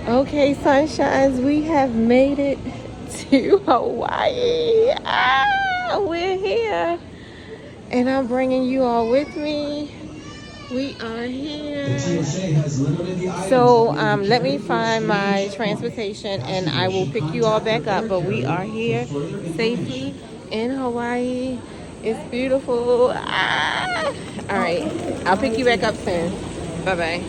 Okay, sunshines, we have made it to Hawaii. We're here. And I'm bringing you all with me. We are here. So let me find my transportation and I will pick you all back up. But we are here safely in Hawaii. It's beautiful. All right, I'll pick you back up soon. Bye-bye.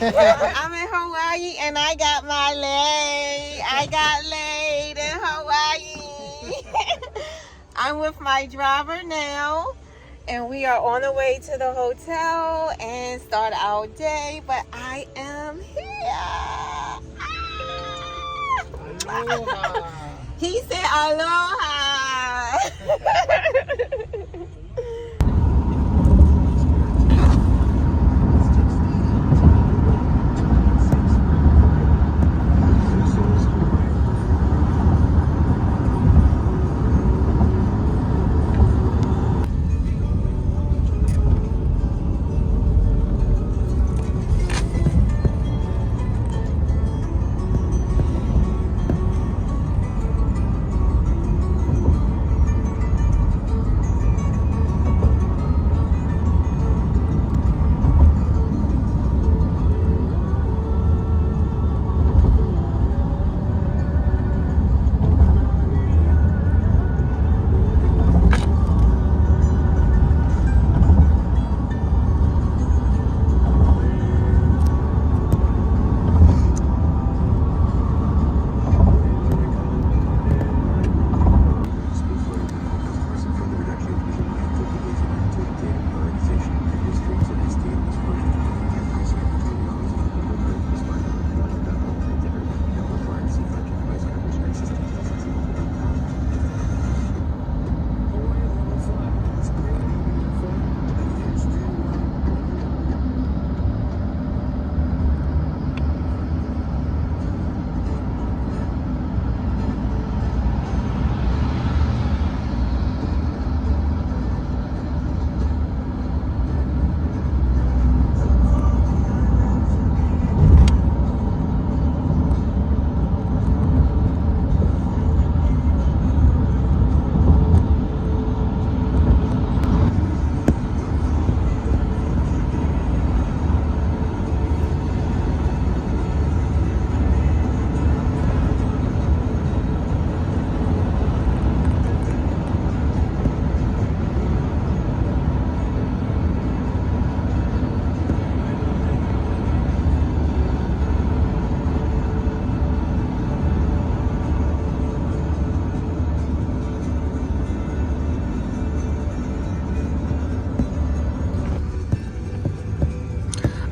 I'm in Hawaii and I got my Leid. I got Leid in Hawaii. I'm with my driver now and we are on the way to the hotel and start our day, but I am here. Aloha. He said aloha.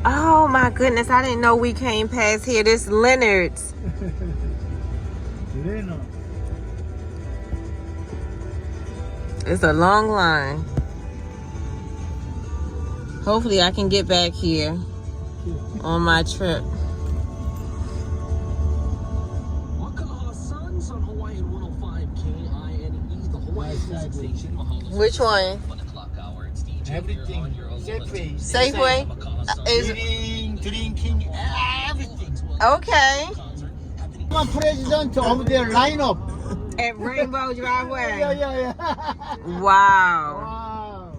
Oh my goodness, I didn't know we came past here. This Leonard's. It's a long line. Hopefully I can get back here on my trip. Which one? Everything. Safeway. Safeway? Drinking, everything. Okay. Come president over there, line up. At Rainbow Driveway. Yeah. Wow.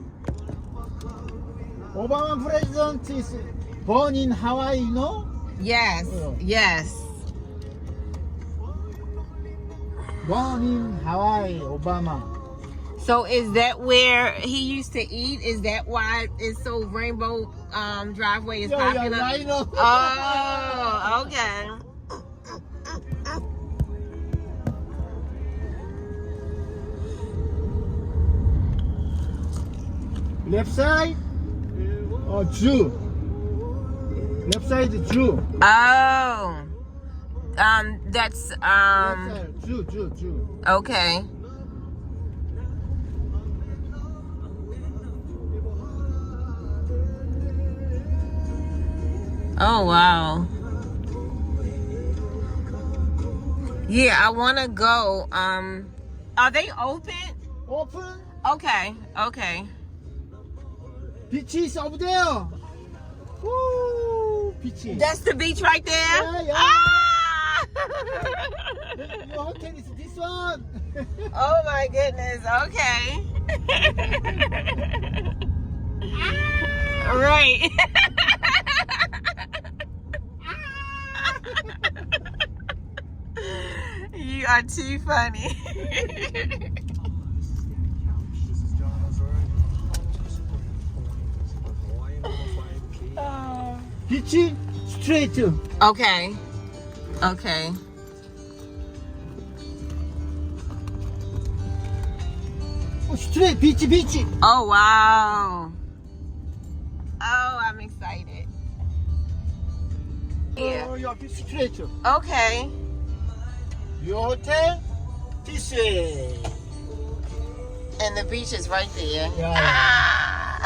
Obama president is born in Hawaii, you know? Yes, yes. Born in Hawaii, Obama. So is that where he used to eat? Is that why it's so Rainbow Driveway is popular? Yeah, I know. Oh, okay. Left side, Jew. Left side is Jew. Oh. That's Left side, Jew. okay. Oh wow. Yeah, I want to go. Are they open? Open. Okay. Beach is over there. Woo, beach. That's the beach right there? Yeah. Ah! Your hotel is this one. Oh my goodness. Okay. Right. You are too funny. Beach straight. Okay. Oh, straight beach. Oh wow. Oh, I'm excited. Yeah. Oh, your beach straight. Okay. Your hotel this way. And the beach is right there. Yeah. Ah!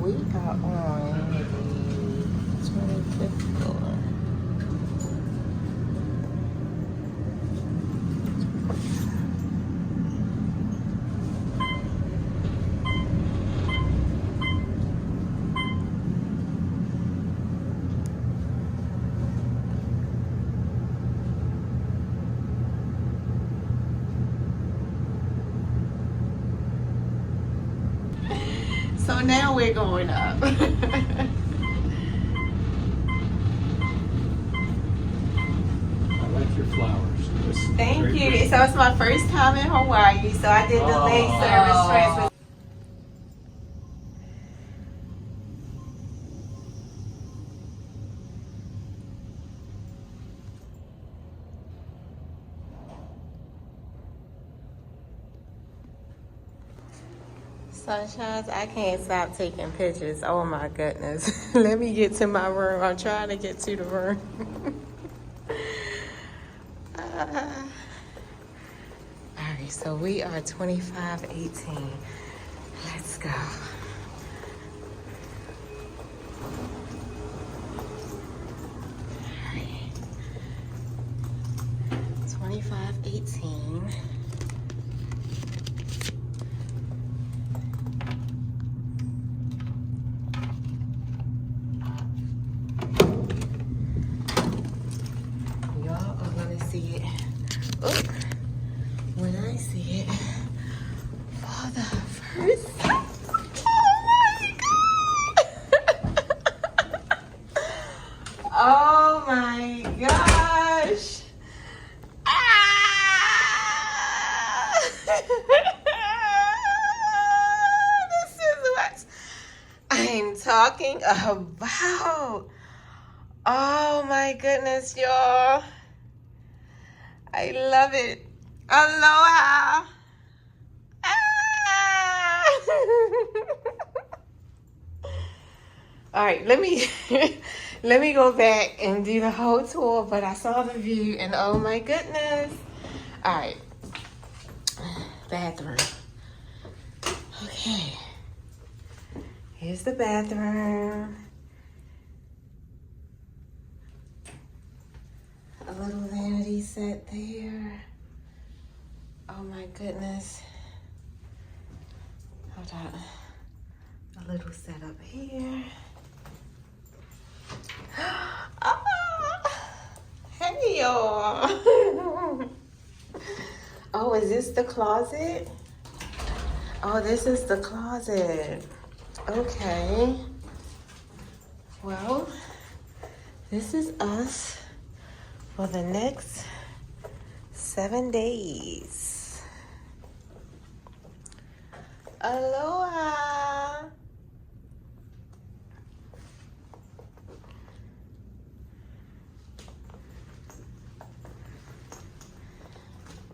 We are on the 25th floor. So now we're going up. I like your flowers. Thank you. So it's my first time in Hawaii, so I did the Leid service transfer. Sunshines, I can't stop taking pictures. Oh my goodness. Let me get to my room. I'm trying to get to the room. Alright, so we are 2518. Let's go. Alright. 2518. See it. Oop. When I see it for the first time. I'm talking about. Oh my goodness, y'all. I love it. Aloha. Ah! All right, let me go back and do the whole tour, but I saw the view and oh my goodness. All right. Bathroom. Okay. Here's the bathroom. A little vanity set there. Oh my goodness. Hold on. A little setup here. Oh, hey y'all. Oh, is this the closet? Oh, this is the closet. Okay. Well, this is us for the next 7 days. Aloha.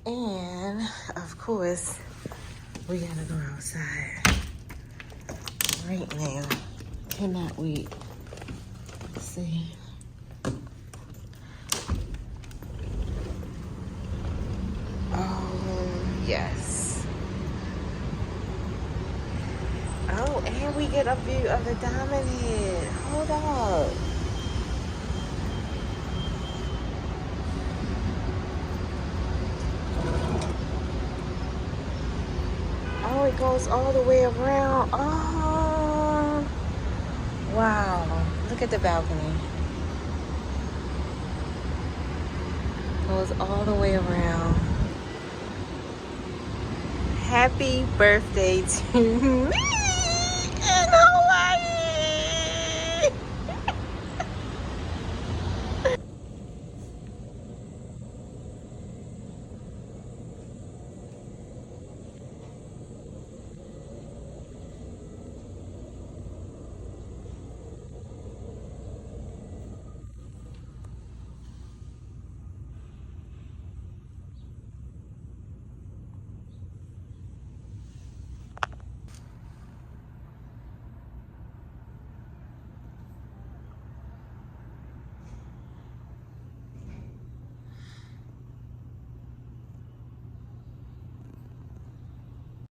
And of course, we gotta go outside right now. Cannot wait. Let's see. Oh, yes. Oh, and we get a view of the Diamond Head. Hold up. Oh, it goes all the way around. Oh, wow. Look at the balcony. Goes all the way around. Happy birthday to me.